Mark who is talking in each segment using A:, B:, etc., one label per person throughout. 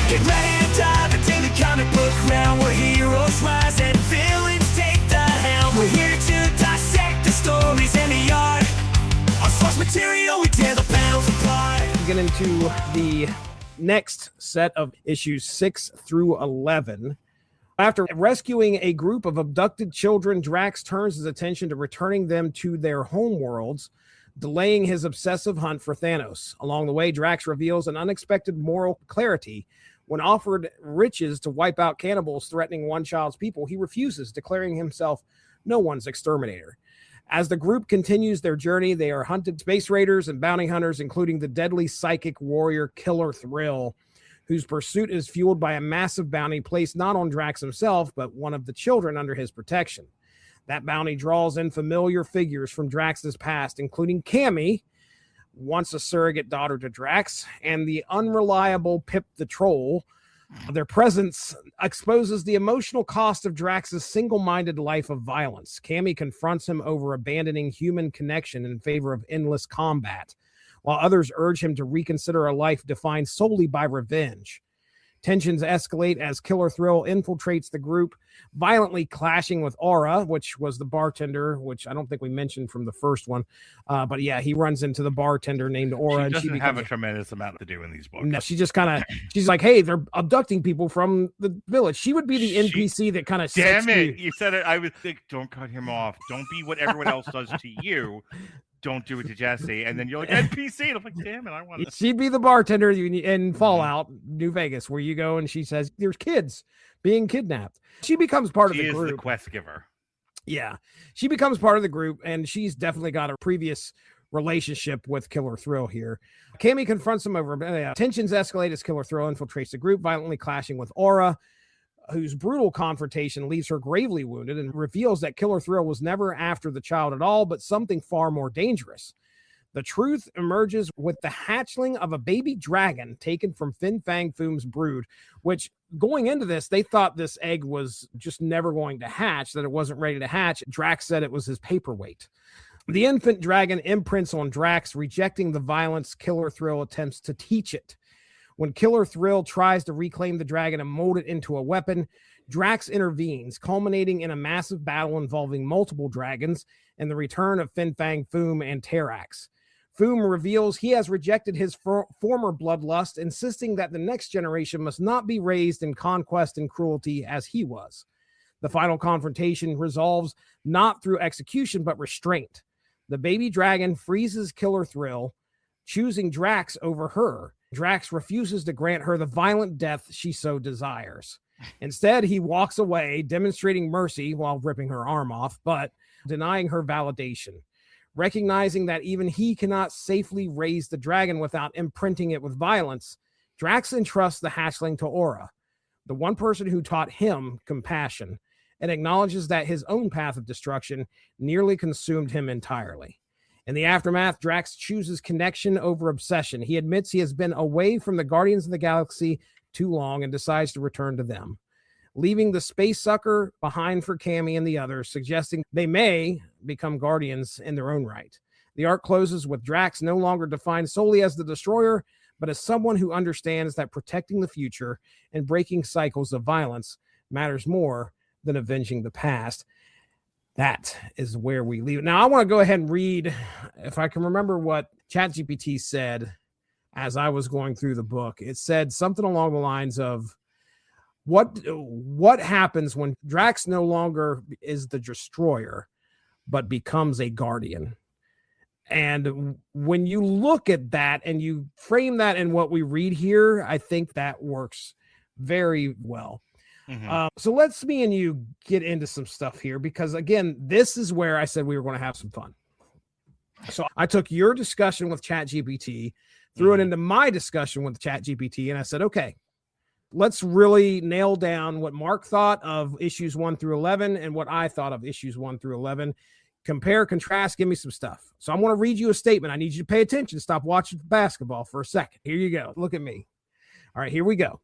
A: Get ready to dive into the comic book realm, where heroes rise and villains take the helm. We're here to dissect the stories and the art. Our source material, we tear the panels apart.
B: Get into the next set of issues 6 through 11. After rescuing a group of abducted children, Drax turns his attention to returning them to their home worlds, delaying his obsessive hunt for Thanos. Along the way, Drax reveals an unexpected moral clarity. When offered riches to wipe out cannibals threatening one child's people, he refuses, declaring himself no one's exterminator. As the group continues their journey, they are hunted space raiders and bounty hunters, including the deadly psychic warrior Killer Thrill, whose pursuit is fueled by a massive bounty placed not on Drax himself, but one of the children under his protection. That bounty draws in familiar figures from Drax's past, including Cammie, once a surrogate daughter to Drax, and the unreliable Pip the Troll. Their presence exposes the emotional cost of Drax's single-minded life of violence. Cammie confronts him over abandoning human connection in favor of endless combat, while others urge him to reconsider a life defined solely by revenge. Tensions escalate as Killer Thrill infiltrates the group, violently clashing with Aura, which was the bartender, which I don't think we mentioned from the first one. But yeah, he runs into the bartender named Aura.
C: She doesn't
B: and
C: have a tremendous amount to do in these books.
B: No, she just kind of, she's like, hey, they're abducting people from the village. She would be the NPC that kind of
C: Damn it, you said it. I would think, don't cut him off. Don't be what everyone else does to you. Don't do it to Jesse. And then you're like, NPC. And I'm like, damn it, I want to.
B: She'd be the bartender in Fallout, New Vegas, where you go and she says, there's kids being kidnapped. She becomes part of the group.
C: She is the quest giver.
B: Yeah. She becomes part of the group, and she's definitely got a previous relationship with Killer Thrill here. Cammie confronts him over tensions escalate as Killer Thrill infiltrates the group, violently clashing with Aura, whose brutal confrontation leaves her gravely wounded and reveals that Killer Thrill was never after the child at all, but something far more dangerous. The truth emerges with the hatchling of a baby dragon taken from Fin Fang Foom's brood, which going into this, they thought this egg was just never going to hatch, that it wasn't ready to hatch. Drax said it was his paperweight. The infant dragon imprints on Drax, rejecting the violence Killer Thrill attempts to teach it. When Killer Thrill tries to reclaim the dragon and mold it into a weapon, Drax intervenes, culminating in a massive battle involving multiple dragons and the return of Fin Fang Foom and Drax. Foom reveals he has rejected his former bloodlust, insisting that the next generation must not be raised in conquest and cruelty as he was. The final confrontation resolves not through execution, but restraint. The baby dragon freezes Killer Thrill, choosing Drax over her. Drax refuses to grant her the violent death she so desires. Instead, he walks away, demonstrating mercy while ripping her arm off, but denying her validation. Recognizing that even he cannot safely raise the dragon without imprinting it with violence, Drax entrusts the hatchling to Aura, the one person who taught him compassion, and acknowledges that his own path of destruction nearly consumed him entirely. In the aftermath, Drax chooses connection over obsession. He admits he has been away from the Guardians of the Galaxy too long and decides to return to them, leaving the space sucker behind for Cammie and the others, suggesting they may become Guardians in their own right. The arc closes with Drax no longer defined solely as the Destroyer, but as someone who understands that protecting the future and breaking cycles of violence matters more than avenging the past. That is where we leave it. Now, I want to go ahead and read, if I can remember what ChatGPT said as I was going through the book. It said something along the lines of, what happens when Drax no longer is the Destroyer, but becomes a Guardian? And when you look at that and you frame that in what we read here, I think that works very well. Mm-hmm. So let's me and you get into some stuff here, because again, this is where I said we were going to have some fun. So I took your discussion with ChatGPT, threw it into my discussion with ChatGPT, and I said, okay, let's really nail down what Mark thought of issues 1 through 11 and what I thought of issues 1 through 11. Compare, contrast, give me some stuff. So I'm going to read you a statement. I need you to pay attention. Stop watching basketball for a second. Here you go. Look at me. All right, here we go.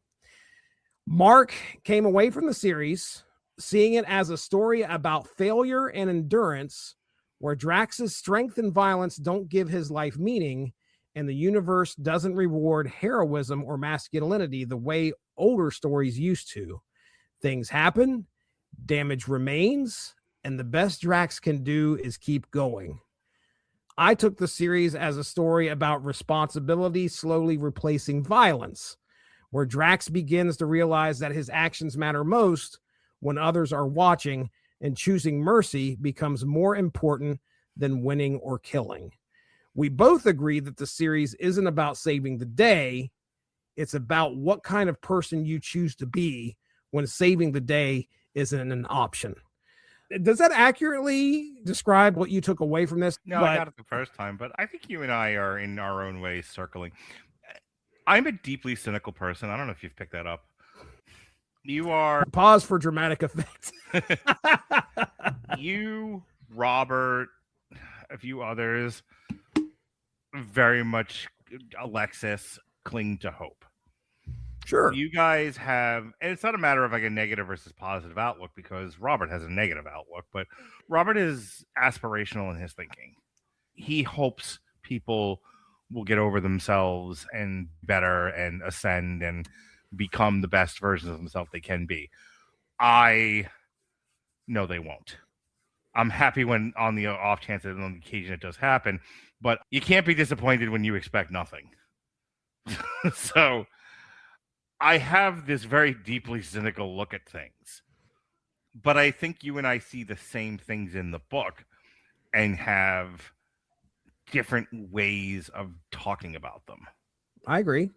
B: Mark came away from the series seeing it as a story about failure and endurance, where Drax's strength and violence don't give his life meaning, and the universe doesn't reward heroism or masculinity the way older stories used to. Things happen, damage remains, and the best Drax can do is keep going. I took the series as a story about responsibility slowly replacing violence, where Drax begins to realize that his actions matter most when others are watching, and choosing mercy becomes more important than winning or killing. We both agree that the series isn't about saving the day. It's about what kind of person you choose to be when saving the day isn't an option. Does that accurately describe what you took away from this?
C: No, I got it the first time, but I think you and I are in our own ways circling. I'm a deeply cynical person. I don't know if you've picked that up. You are.
B: Pause for dramatic effect.
C: You, Robert, a few others, very much Alexis, cling to hope.
B: Sure.
C: You guys have, and it's not a matter of like a negative versus positive outlook, because Robert has a negative outlook, but Robert is aspirational in his thinking. He hopes people will get over themselves and better and ascend and become the best versions of themselves they can be. I know they won't. I'm happy when on the off chance that on the occasion it does happen, but you can't be disappointed when you expect nothing. So I have this very deeply cynical look at things, but I think you and I see the same things in the book and have different ways of talking about them.
B: I agree.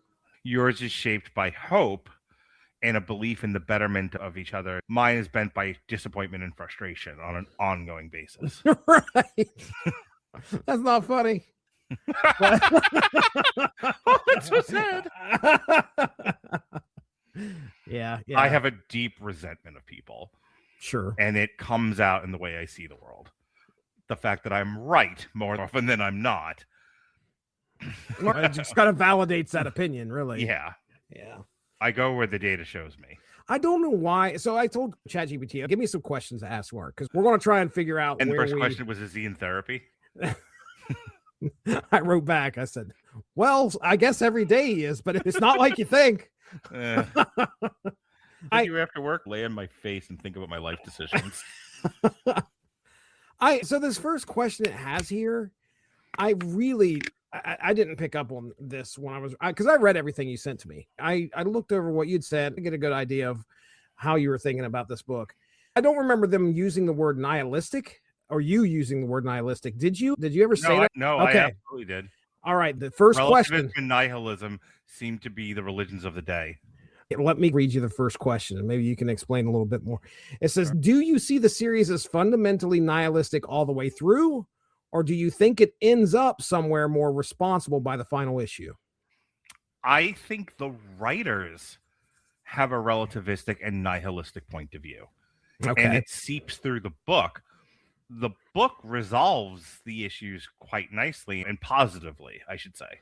C: Yours is shaped by hope and a belief in the betterment of each other. Mine is bent by disappointment and frustration on an ongoing basis.
B: Right. That's not funny.
C: Oh, that's so sad.
B: Yeah.
C: I have a deep resentment of people.
B: Sure.
C: And it comes out in the way I see the world. The fact that I'm right more often than I'm not.
B: It just kind of validates that opinion, really.
C: Yeah.
B: Yeah.
C: I go where the data shows me.
B: I don't know why. So I told ChatGPT, give me some questions to ask Mark, because we're going to try and figure out.
C: And the first question was, is he in therapy?
B: I wrote back. I said, well, I guess every day he is, but it's not like you think.
C: I do after work, lay on my face and think about my life decisions.
B: So this first question it has here, I didn't pick up on this when because I read everything you sent to me. I looked over what you'd said to get a good idea of how you were thinking about this book. I don't remember them using the word nihilistic, or you using the word nihilistic. Did you ever say that?
C: No,
B: okay.
C: I absolutely did.
B: All right. The first question.
C: And nihilism seem to be the religions of the day.
B: Let me read you the first question, and maybe you can explain a little bit more. It says, do you see the series as fundamentally nihilistic all the way through, or do you think it ends up somewhere more responsible by the final issue?
C: I think the writers have a relativistic and nihilistic point of view.
B: Okay.
C: And it seeps through the book. The book resolves the issues quite nicely and positively, I should say.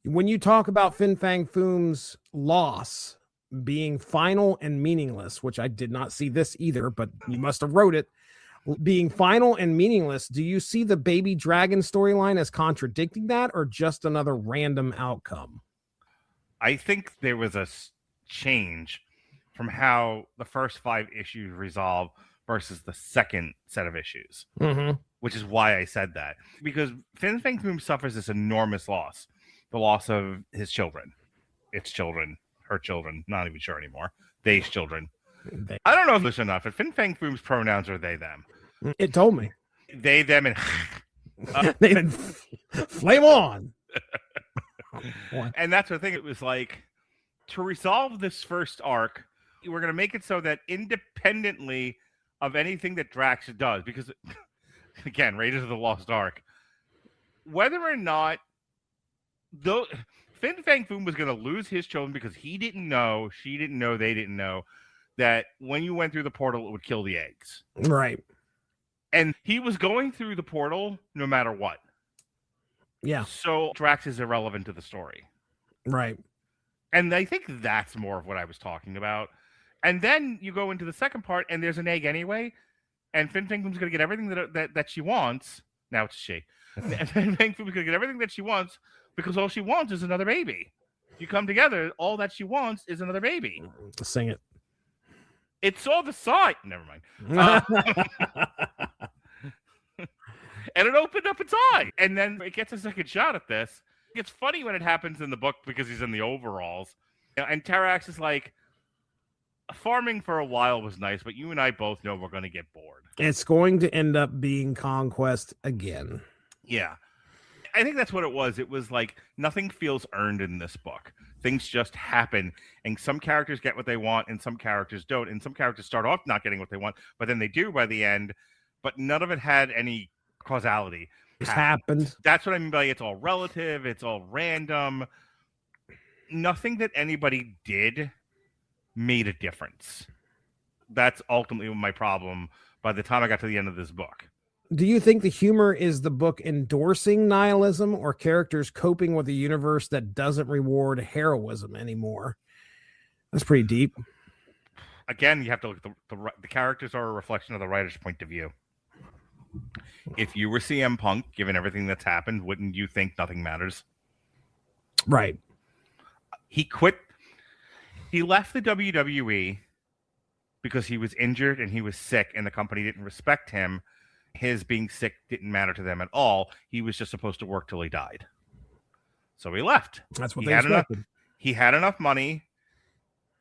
B: When you talk about Fin Fang Foom's loss being final and meaningless, which I did not see this either, but you must have wrote it, being final and meaningless, do you see the baby dragon storyline as contradicting that, or just another random outcome?
C: I think there was a change from how the first 5 issues resolve versus the second set of issues, which is why I said that. Because Fin Fang Foom suffers this enormous loss. The loss of his children, its children, her children, not even sure anymore. They's children. I don't know if this enough, but Fin Fang Foom's pronouns are they, them.
B: It told me.
C: They, them, and
B: flame on.
C: And that's the thing. It was like, to resolve this first arc, we're going to make it so that independently of anything that Drax does, because, again, Raiders of the Lost Ark, whether or not though Fin Fang Foom was going to lose his children because he didn't know, she didn't know, they didn't know that when you went through the portal, it would kill the eggs.
B: Right.
C: And he was going through the portal no matter what.
B: Yeah.
C: So Drax is irrelevant to the story.
B: Right.
C: And I think that's more of what I was talking about. And then you go into the second part and there's an egg anyway. And Fin Fang Foom's going to get everything that she wants. Now it's she. And Fin Fang Foom can get everything that she wants because all she wants is another baby. You come together, all that she wants is another baby.
B: Sing it.
C: It saw the sign. Never mind. And it opened up its eye. And then it gets a second shot at this. It's funny when it happens in the book because he's in the overalls. And Drax is like, farming for a while was nice, but you and I both know we're going to get bored.
B: It's going to end up being conquest again.
C: Yeah. I think that's what it was. It was like nothing feels earned in this book. Things just happen, and some characters get what they want, and some characters don't. And some characters start off not getting what they want, but then they do by the end. But none of it had any causality.
B: It happened.
C: That's what I mean by it's all relative. It's all random. Nothing that anybody did made a difference. That's ultimately my problem by the time I got to the end of this book.
B: Do you think the humor is the book endorsing nihilism or characters coping with a universe that doesn't reward heroism anymore? That's pretty deep.
C: Again, you have to look at the characters are a reflection of the writer's point of view. If you were CM Punk, given everything that's happened, wouldn't you think nothing matters?
B: Right.
C: He quit. He left the WWE because he was injured and he was sick and the company didn't respect him. His being sick didn't matter to them at all. He was just supposed to work till he died. So he left.
B: That's what they expected.
C: He had enough money.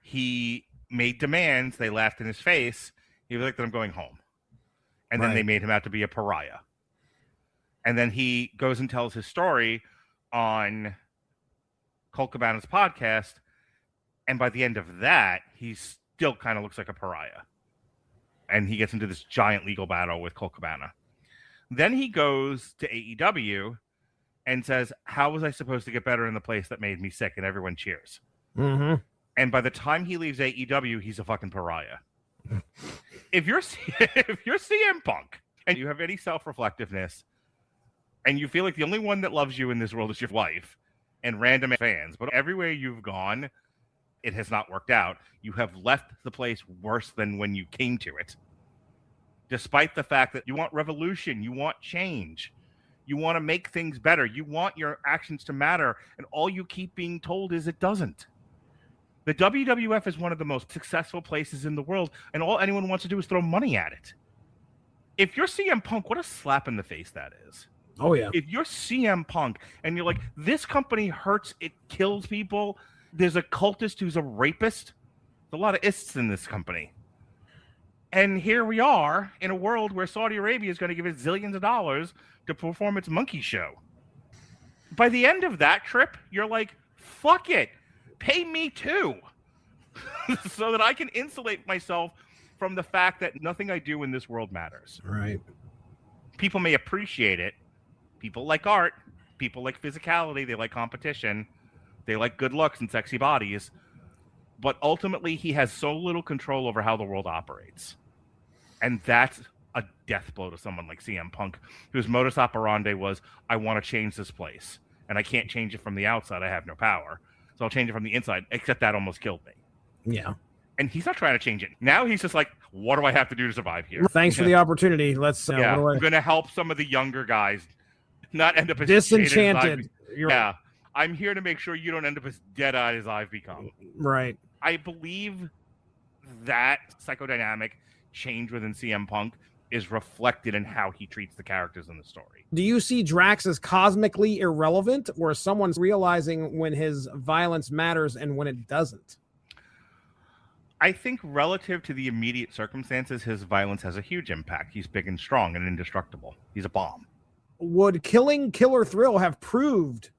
C: He made demands. They laughed in his face. He was like, I'm going home. And then they made him out to be a pariah. And then he goes and tells his story on Colt Cabana's podcast. And by the end of that, he still kind of looks like a pariah. And he gets into this giant legal battle with Colt Cabana. Then he goes to AEW and says, how was I supposed to get better in the place that made me sick? And everyone cheers.
B: Mm-hmm.
C: And by the time he leaves AEW, he's a fucking pariah. If you're CM Punk and you have any self-reflectiveness and you feel like the only one that loves you in this world is your wife and random fans, but everywhere you've gone, it has not worked out. You have left the place worse than when you came to it. Despite the fact that you want revolution, you want change, you want to make things better, you want your actions to matter, and all you keep being told is it doesn't. The WWF is one of the most successful places in the world, and all anyone wants to do is throw money at it. If you're CM Punk, what a slap in the face that is.
B: Oh, yeah.
C: If you're CM Punk and you're like, this company hurts, it kills people, there's a cultist who's a rapist, there's a lot of ists in this company. And here we are in a world where Saudi Arabia is going to give it zillions of dollars to perform its monkey show. By the end of that trip, you're like, fuck it. Pay me too. So that I can insulate myself from the fact that nothing I do in this world matters.
B: Right.
C: People may appreciate it. People like art. People like physicality. They like competition. They like good looks and sexy bodies. But ultimately, he has so little control over how the world operates. And that's a death blow to someone like CM Punk, whose modus operandi was, I want to change this place. And I can't change it from the outside. I have no power. So I'll change it from the inside, except that almost killed me.
B: Yeah.
C: And he's not trying to change it. Now he's just like, what do I have to do to survive here?
B: Thanks for the opportunity. Let's
C: I'm going to help some of the younger guys not end up as
B: disenchanted.
C: Yeah. I'm here to make sure you don't end up as dead-eyed as I've become.
B: Right.
C: I believe that psychodynamic change within CM Punk is reflected in how he treats the characters in the story.
B: Do you see Drax as cosmically irrelevant, or someone's realizing when his violence matters and when it doesn't?
C: I think relative to the immediate circumstances, his violence has a huge impact. He's big and strong and indestructible. He's a bomb.
B: Would killing Killer Thrill have proved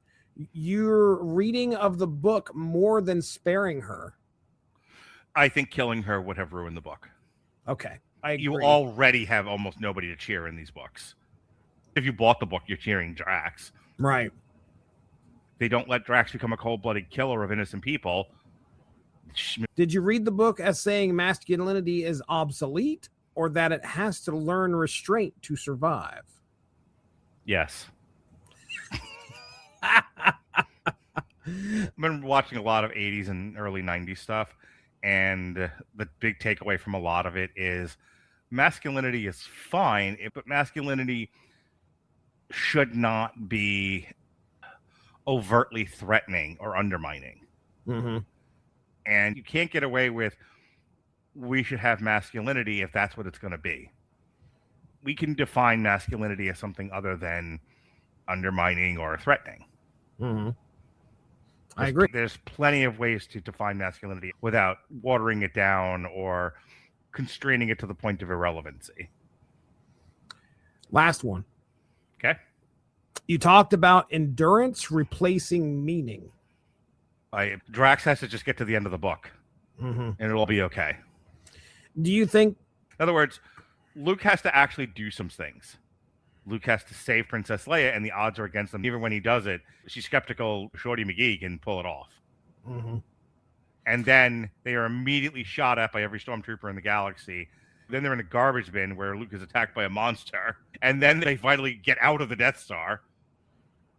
B: your reading of the book more than sparing her?
C: I think killing her would have ruined the book.
B: Okay. I agree.
C: You already have almost nobody to cheer in these books. If you bought the book, you're cheering Drax.
B: Right.
C: They don't let Drax become a cold-blooded killer of innocent people.
B: Did you read the book as saying masculinity is obsolete, or that it has to learn restraint to survive?
C: Yes. I've been watching a lot of 80s and early 90s stuff, and the big takeaway from a lot of it is masculinity is fine, but masculinity should not be overtly threatening or undermining.
B: Mm-hmm.
C: And you can't get away with, we should have masculinity if that's what it's going to be. We can define masculinity as something other than undermining or threatening.
B: Mm-hmm. I agree.
C: There's plenty of ways to define masculinity without watering it down or constraining it to the point of irrelevancy.
B: Last one.
C: Okay.
B: You talked about endurance replacing meaning.
C: Drax has to just get to the end of the book,
B: mm-hmm.
C: and it'll be okay.
B: Do you think...
C: In other words, Luke has to actually do some things. Luke has to save Princess Leia, and the odds are against him. Even when he does it, she's skeptical Shorty McGee can pull it off.
B: Mm-hmm.
C: And then they are immediately shot at by every stormtrooper in the galaxy. Then they're in a garbage bin where Luke is attacked by a monster. And then they finally get out of the Death Star,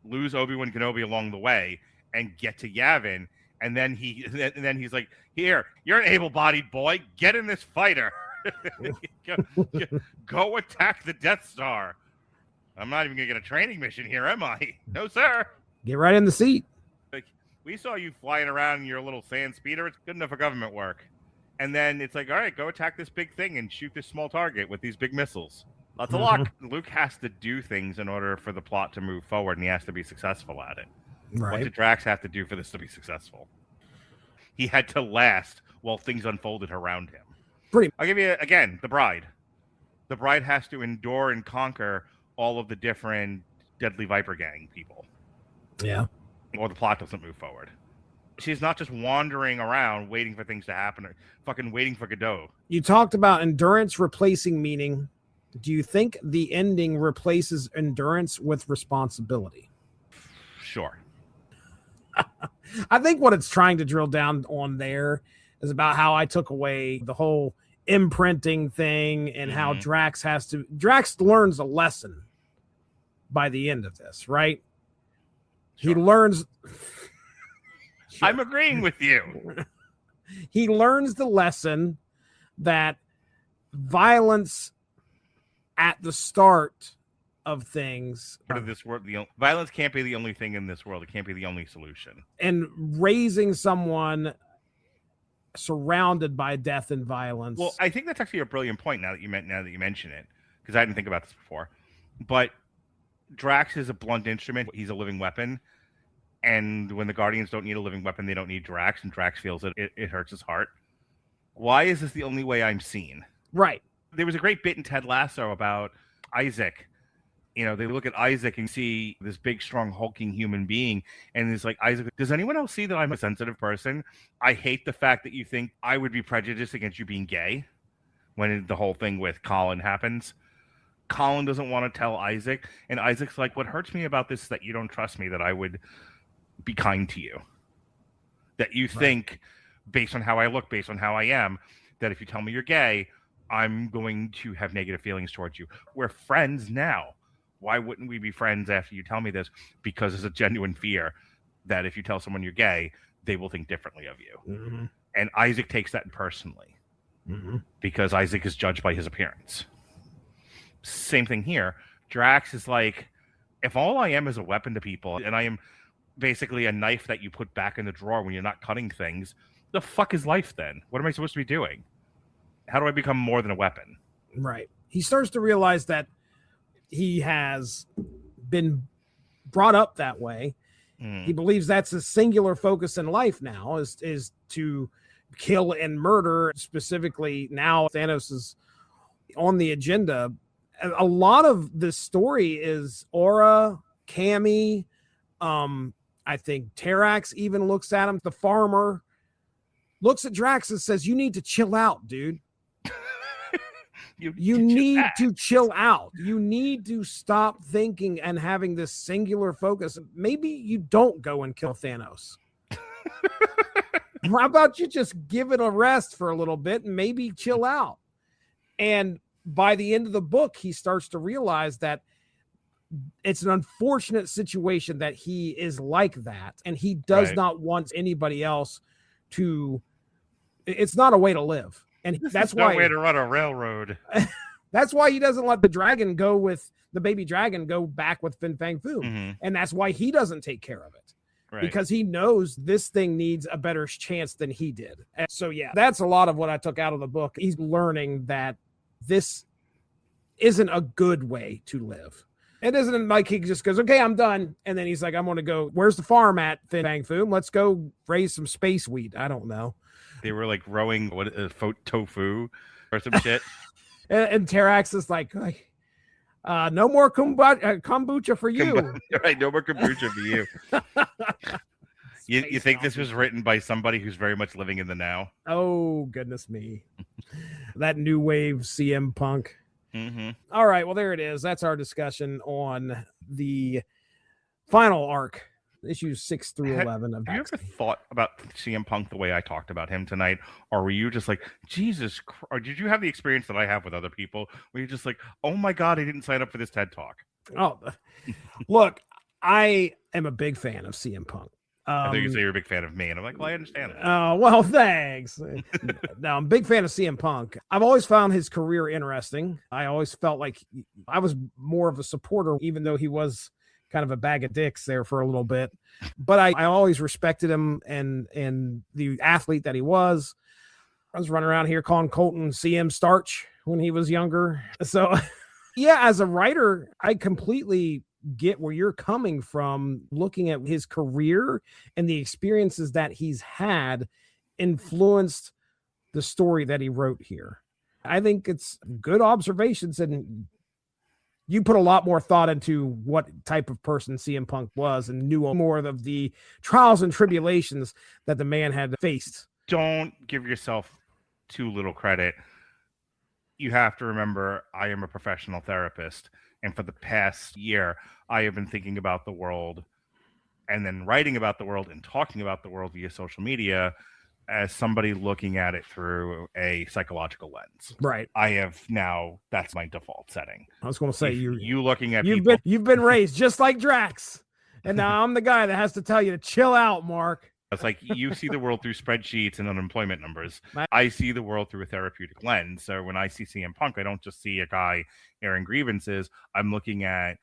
C: lose Obi-Wan Kenobi along the way, and get to Yavin. And then he's like, here, you're an able-bodied boy. Get in this fighter. Go attack the Death Star. I'm not even going to get a training mission here, am I? No, sir.
B: Get right in the seat.
C: Like, we saw you flying around in your little sand speeder. It's good enough for government work. And then it's like, all right, go attack this big thing and shoot this small target with these big missiles. Lots of luck. Luke has to do things in order for the plot to move forward, and he has to be successful at it.
B: Right.
C: What did Drax have to do for this to be successful? He had to last while things unfolded around him. I'll give you, again, the bride. The bride has to endure and conquer all of the different Deadly Viper Gang people.
B: Yeah.
C: Or the plot doesn't move forward. She's not just wandering around waiting for things to happen or fucking waiting for Godot.
B: You talked about endurance replacing meaning. Do you think the ending replaces endurance with responsibility?
C: Sure.
B: I think what it's trying to drill down on there is about how I took away the whole imprinting thing and how Drax learns a lesson by the end of this, right? Sure. He learns...
C: I'm agreeing with you.
B: He learns the lesson that violence at the start of things...
C: Of this world, violence can't be the only thing in this world. It can't be the only solution.
B: And raising someone surrounded by death and violence.
C: Well, I think that's actually a brilliant point now that you mention it, because I didn't think about this before. But Drax is a blunt instrument. He's a living weapon. And when the Guardians don't need a living weapon, they don't need Drax, and Drax feels it hurts his heart. Why is this the only way I'm seen?
B: Right.
C: There was a great bit in Ted Lasso about Isaac. You know, they look at Isaac and see this big, strong, hulking human being. And it's like, Isaac, does anyone else see that I'm a sensitive person? I hate the fact that you think I would be prejudiced against you being gay when the whole thing with Colin happens. Colin doesn't want to tell Isaac. And Isaac's like, what hurts me about this is that you don't trust me, that I would be kind to you. That you think, based on how I look, based on how I am, that if you tell me you're gay, I'm going to have negative feelings towards you. We're friends now. Why wouldn't we be friends after you tell me this? Because there's a genuine fear that if you tell someone you're gay, they will think differently of you. Mm-hmm. And Isaac takes that personally because Isaac is judged by his appearance. Same thing here. Drax is like, if all I am is a weapon to people, and I am basically a knife that you put back in the drawer when you're not cutting things, the fuck is life then? What am I supposed to be doing? How do I become more than a weapon? Right.
B: He starts to realize that he has been brought up that way. He believes that's a singular focus in life now is to kill and murder. Specifically, now Thanos is on the agenda. A lot of this story is Aura, Cammie. I think Drax even looks at him. The farmer looks at Drax and says, "You need to chill out, dude. You need to chill out. You need to stop thinking and having this singular focus. Maybe you don't go and kill Thanos. How about you just give it a rest for a little bit and maybe chill out?" And by the end of the book, he starts to realize that it's an unfortunate situation that he is like that. And he does not want anybody else to, it's not a way to live. And that's why
C: no way to run a railroad.
B: That's why he doesn't let the dragon go with the baby dragon go back with Fin Fang Foom.
C: Mm-hmm.
B: And that's why he doesn't take care of it.
C: Right.
B: Because he knows this thing needs a better chance than he did. And so, yeah, that's a lot of what I took out of the book. He's learning that this isn't a good way to live. It isn't like he just goes, okay, I'm done. And then he's like, I'm going to go, where's the farm at, Fin Fang Foom? Let's go raise some space wheat. I don't know.
C: They were like growing tofu or some shit.
B: And Drax is like no more kombucha for you.
C: Right, no more kombucha for you. You think this was written by somebody who's very much living in the now?
B: Oh, goodness me. That new wave CM Punk.
C: Mm-hmm.
B: All right, well, there it is. That's our discussion on the final arc, issues 6 through 11 of
C: Have you ever thought about CM Punk the way I talked about him tonight? Or were you just like, Jesus Christ? Or did you have the experience that I have with other people where you're just like, oh my God, I didn't sign up for this TED Talk?
B: Oh, look, I am a big fan of CM Punk.
C: I think you say you're a big fan of me, and I'm like, well, I understand it.
B: Oh, well, thanks. No, I'm a big fan of CM Punk. I've always found his career interesting. I always felt like I was more of a supporter, even though he was kind of a bag of dicks there for a little bit. But I always respected him and the athlete that he was. I was running around here calling Colton CM Starch when he was younger. So, yeah, as a writer, I completely get where you're coming from, looking at his career and the experiences that he's had influenced the story that he wrote here. I think it's good observations, and you put a lot more thought into what type of person CM Punk was and knew more of the trials and tribulations that the man had faced.
C: Don't give yourself too little credit. You have to remember, I am a professional therapist. And for the past year, I have been thinking about the world and then writing about the world and talking about the world via social media as somebody looking at it through a psychological lens.
B: Right.
C: I have now, that's my default setting.
B: I was going to say,
C: you looking at
B: you've been raised just like Drax. And now I'm the guy that has to tell you to chill out, Mark.
C: It's like you see the world through spreadsheets and unemployment numbers. I see the world through a therapeutic lens. So when I see CM Punk, I don't just see a guy airing grievances. I'm looking at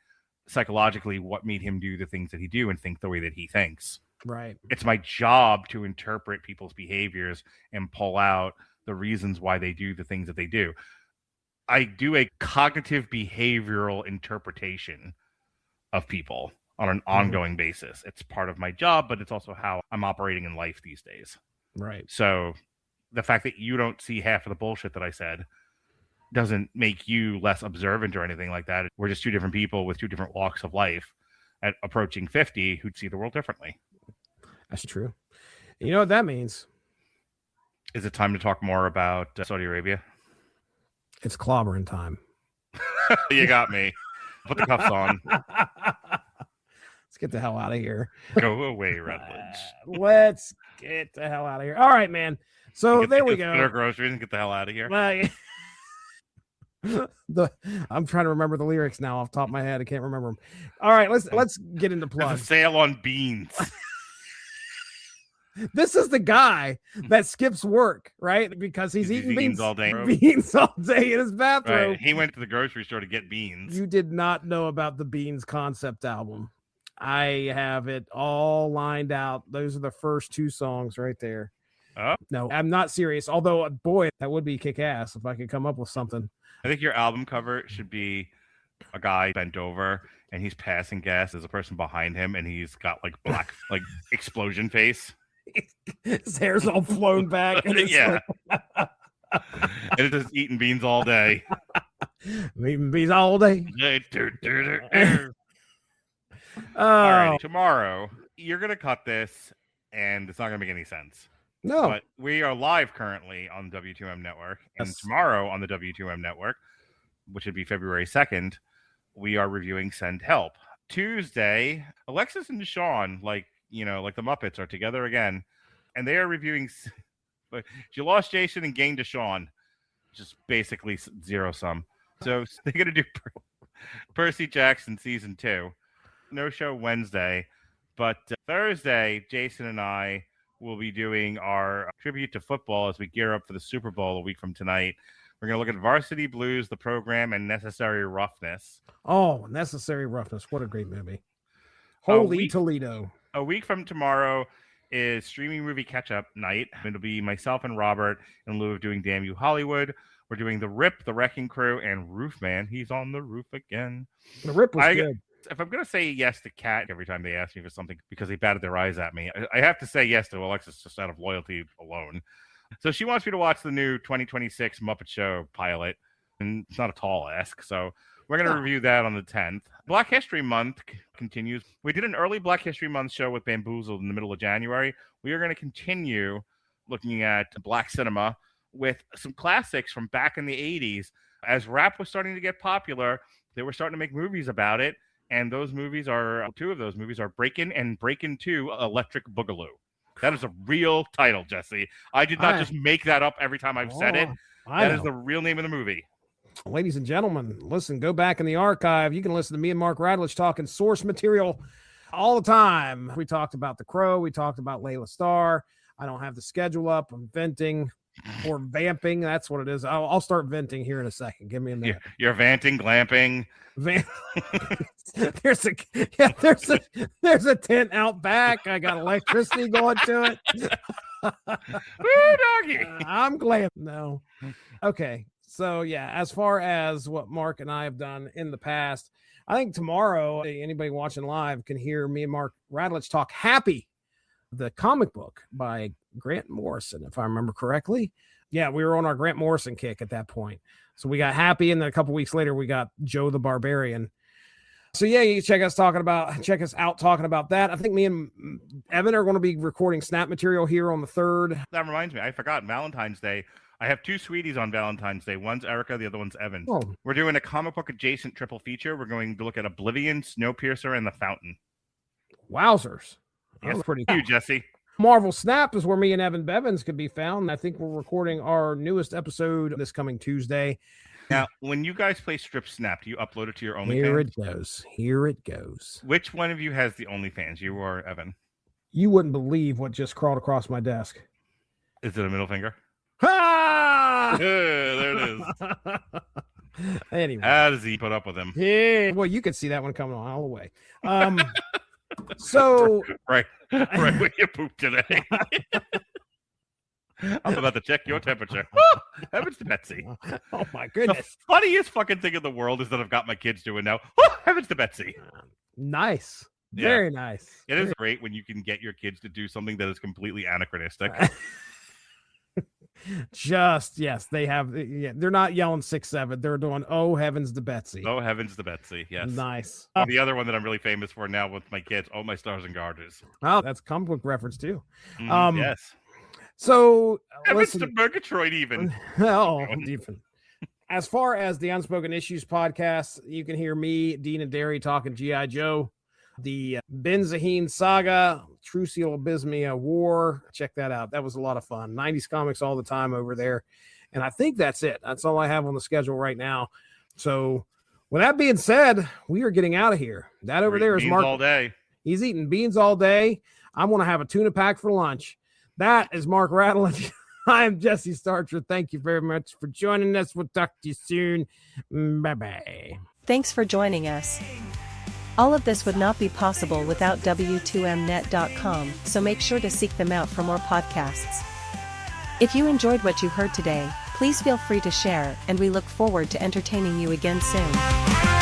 C: psychologically what made him do the things that he do and think the way that he thinks.
B: Right.
C: It's my job to interpret people's behaviors and pull out the reasons why they do the things that they do. I do a cognitive behavioral interpretation of people on an ongoing basis. It's part of my job, but it's also how I'm operating in life these days.
B: Right.
C: So the fact that you don't see half of the bullshit that I said doesn't make you less observant or anything like that. We're just two different people with two different walks of life at approaching 50 who'd see the world differently.
B: That's true. You know what that means?
C: Is it time to talk more about Saudi Arabia?
B: It's clobbering time.
C: You got me. Put the cuffs on.
B: Let's get the hell out of here.
C: Go away, Redledge.
B: Let's get the hell out of here. All right, man. So there we go.
C: Get our groceries and get the hell out of here.
B: I'm trying to remember the lyrics now off the top of my head. I can't remember them. All right, let's get into plugs.
C: There's a sale on beans.
B: This is the guy that skips work, right? Because he's eating beans
C: all day.
B: Beans all day in his bathroom.
C: Right. He went to the grocery store to get beans.
B: You did not know about the Beans concept album. I have it all lined out. Those are the first two songs right there.
C: Oh.
B: No, I'm not serious. Although, boy, that would be kick-ass if I could come up with something.
C: I think your album cover should be a guy bent over and he's passing gas. There's a person behind him and he's got like black, like explosion face.
B: His hair's all flown back. And it's
C: yeah. And it's just eating beans all day.
B: Eating beans all day.
C: All right. Tomorrow, you're going to cut this and it's not going to make any sense.
B: No.
C: But we are live currently on the W2M network. And tomorrow on the W2M network, which would be February 2nd, we are reviewing Send Help. Tuesday, Alexis and Sean, like the Muppets, are together again. And they are reviewing. She lost Jason and gained Deshaun. Just basically zero sum. So they're going to do Percy Jackson season 2. No show Wednesday. But Thursday, Jason and I will be doing our tribute to football as we gear up for the Super Bowl a week from tonight. We're going to look at Varsity Blues, the program, and Necessary Roughness.
B: Oh, Necessary Roughness. What a great movie.
C: A
B: Holy
C: week-
B: Toledo.
C: A week from tomorrow is streaming movie catch-up night. It'll be myself and Robert in lieu of doing Damn You Hollywood. We're doing The Rip, The Wrecking Crew, and Roof Man. He's on the roof again.
B: The Rip was good.
C: If I'm going to say yes to Kat every time they ask me for something because they batted their eyes at me, I have to say yes to Alexis just out of loyalty alone. So she wants me to watch the new 2026 Muppet Show pilot, and it's not a tall ask, so we're going to review that on the 10th. Black History Month continues. We did an early Black History Month show with Bamboozled in the middle of January. We are going to continue looking at Black cinema with some classics from back in the 80s. As rap was starting to get popular, they were starting to make movies about it. And those movies are, two of those movies are Breakin' and Breakin' 2 Electric Boogaloo. That is a real title, Jesse. I did not just make that up every time I've said it. That is the real name of the movie.
B: Ladies and gentlemen, listen, go back in the archive. You can listen to me and Mark Radlich talking source material all the time. We talked about The Crow. We talked about Layla Starr. I don't have the schedule up. I'm venting or vamping. That's what it is. I'll start venting here in a second. Give me a minute.
C: You're vanting, glamping.
B: There's a tent out back. I got electricity going to it.
C: Woo, doggy.
B: I'm glad. No. Okay. So yeah, as far as what Mark and I have done in the past, I think tomorrow anybody watching live can hear me and Mark Radlich talk Happy, the comic book by Grant Morrison, if I remember correctly. Yeah, we were on our Grant Morrison kick at that point. So we got Happy, and then a couple weeks later we got Joe the Barbarian. So yeah, you can check us out talking about that. I think me and Evan are going to be recording Snap material here on the 3rd.
C: That reminds me, I forgot Valentine's Day. I have two sweeties on Valentine's Day. One's Erica, the other one's Evan.
B: Oh.
C: We're doing a comic book adjacent triple feature. We're going to look at Oblivion, Snowpiercer, and The Fountain.
B: Wowzers.
C: Yes,
B: That's pretty
C: cool, Jesse.
B: Marvel Snap is where me and Evan Bevins could be found. I think we're recording our newest episode this coming Tuesday.
C: Now, when you guys play Strip Snap, do you upload it to your OnlyFans?
B: Here it goes.
C: Which one of you has the OnlyFans, you or Evan?
B: You wouldn't believe what just crawled across my desk.
C: Is it a middle finger?
B: Ha!
C: There it is.
B: Anyway.
C: How does he put up with him?
B: Yeah. Well, you could see that one coming on all the way. So
C: right when you poop today. I'm about to check your temperature. Oh, heavens to Betsy.
B: Oh my goodness.
C: The funniest fucking thing in the world is that I've got my kids doing now. Oh, heavens to Betsy.
B: Nice.
C: Yeah.
B: Very nice.
C: It is great when you can get your kids to do something that is completely anachronistic.
B: Yes, they have. Yeah, they're not yelling 6-7. They're doing oh heavens to Betsy.
C: Oh heavens to Betsy. Yes.
B: Nice.
C: The other one that I'm really famous for now with my kids. Oh my stars and garters.
B: Oh, that's a comic book reference too.
C: Yes.
B: So
C: Heavens to Murgatroyd even.
B: Oh, even. As far as the Unspoken Issues podcast, you can hear me, Dean and Derry talking G.I. Joe, the Ben Zaheen saga, Trucial Abysmia War. Check that out. That was a lot of fun. 90s comics all the time over there. And I think that's it. That's all I have on the schedule right now. So with that being said, we are getting out of here. That over there is Mark.
C: All day.
B: He's eating beans all day. I'm going to have a tuna pack for lunch. That is Mark Radlich. I'm Jesse Starcher. Thank you very much for joining us. We'll talk to you soon. Bye-bye.
D: Thanks for joining us. All of this would not be possible without W2Mnet.com, so make sure to seek them out for more podcasts. If you enjoyed what you heard today, please feel free to share, and we look forward to entertaining you again soon.